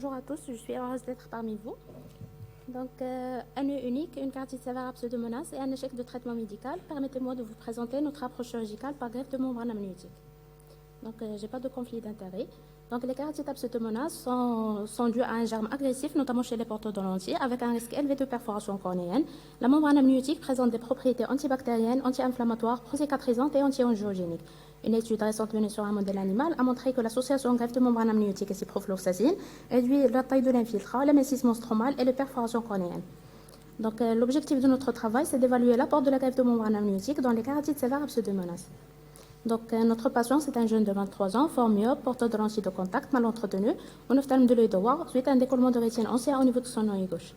Bonjour à tous, je suis heureuse d'être parmi vous. Donc, un nœud unique, une carotide sévère à pseudomonas et un échec de traitement médical. Permettez-moi de vous présenter notre approche chirurgicale par greffe de membrane amniotique. Donc, je n'ai pas de conflit d'intérêt. Donc, les carotides à pseudomonas sont dues à un germe agressif, notamment chez les porteurs de lentilles, avec un risque élevé de perforation cornéenne. La membrane amniotique présente des propriétés antibactériennes, anti-inflammatoires, pro-cicatrisantes et anti-angiogéniques. Une étude récente menée sur un modèle animal a montré que l'association greffe de membrane amniotique et ciprofloxacine réduit la taille de l'infiltrat, l'émincissement stromal et les perforations cornéennes. Donc, l'objectif de notre travail, c'est d'évaluer l'apport de la greffe de membrane amniotique dans les carotides sévères à pseudomonas. Donc, notre patient, c'est un jeune de 23 ans, fort myope, porteur de lentilles de contact, mal entretenu, monophthalme de l'œil droit, suite à un décollement de rétine ancien au niveau de son œil gauche.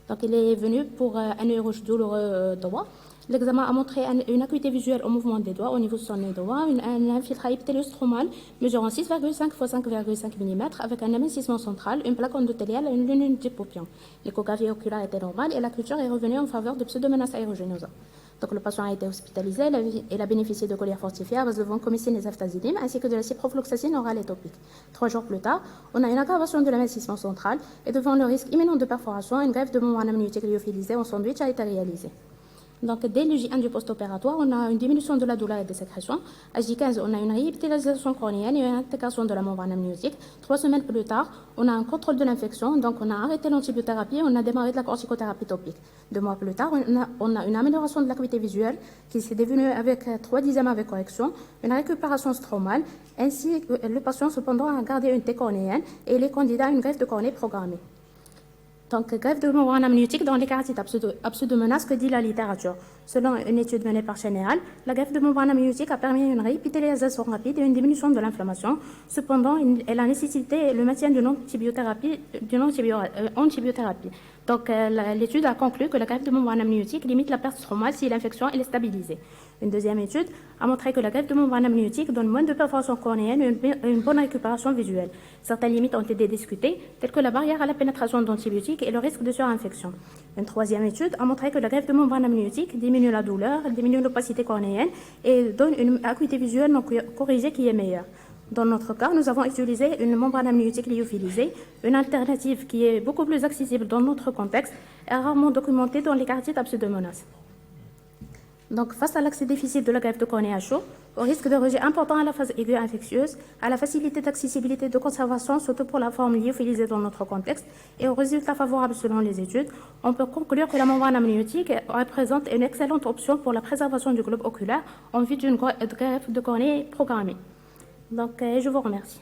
Donc, il est venu pour un œil rouge douloureux droit. L'examen a montré une acuité visuelle au mouvement des doigts au niveau de son œil droit, un infiltrat épithéliostromal mesurant 6,5 x 5,5 mm avec un amincissement central, une plaque endothéliale et une lunule diplopien. L'échographie oculaire était normale et la culture est revenue en faveur de pseudomonas aeruginosa. Donc, le patient a été hospitalisé et a bénéficié de collyre fortifié à base de vancomycine et ceftazidime ainsi que de la ciprofloxacine orale et topique. 3 jours plus tard, on a une aggravation de l'investissement central et devant le risque imminent de perforation, une greffe de membrane amniotique lyophilisée en sandwich a été réalisée. Donc, dès le J1 du post-opératoire, on a une diminution de la douleur et des sécrétions. À J15, on a une réépithélisation cornéenne et une intégration de la membrane amniotique. 3 semaines plus tard, on a un contrôle de l'infection. Donc, on a arrêté l'antibiothérapie et on a démarré de la corticothérapie topique. 2 mois plus tard, on a une amélioration de l'acuité visuelle qui s'est devenue avec 3 dixièmes avec correction, une récupération stromale. Ainsi, le patient, cependant, a gardé une T cornéenne et il est candidat à une greffe de cornée programmée. Donc, greffe de membrane amniotique dans les carotides à pseudomonas, que dit la littérature? Selon une étude menée par Général, la greffe de membrane amniotique a permis une réépithélisation rapide et une diminution de l'inflammation. Cependant, elle a nécessité le maintien d'une antibiothérapie. Donc, l'étude a conclu que la greffe de membrane amniotique limite la perte stromale si l'infection est stabilisée. Une deuxième étude a montré que la greffe de membrane amniotique donne moins de perforation cornéenne et une bonne récupération visuelle. Certaines limites ont été discutées, telles que la barrière à la pénétration d'antibiotiques et le risque de surinfection. Une troisième étude a montré que la greffe de membrane amniotique diminue la douleur, diminue l'opacité cornéenne et donne une acuité visuelle non corrigée qui est meilleure. Dans notre cas, nous avons utilisé une membrane amniotique lyophilisée, une alternative qui est beaucoup plus accessible dans notre contexte et rarement documentée dans les carotides à pseudomonas. Donc, face à l'accès difficile de la greffe de cornée à chaud, au risque de rejet important à la phase aiguë infectieuse, à la facilité d'accessibilité de conservation, surtout pour la forme lyophilisée dans notre contexte, et aux résultats favorables selon les études, on peut conclure que la membrane amniotique représente une excellente option pour la préservation du globe oculaire en vue d'une greffe de cornée programmée. Donc, je vous remercie.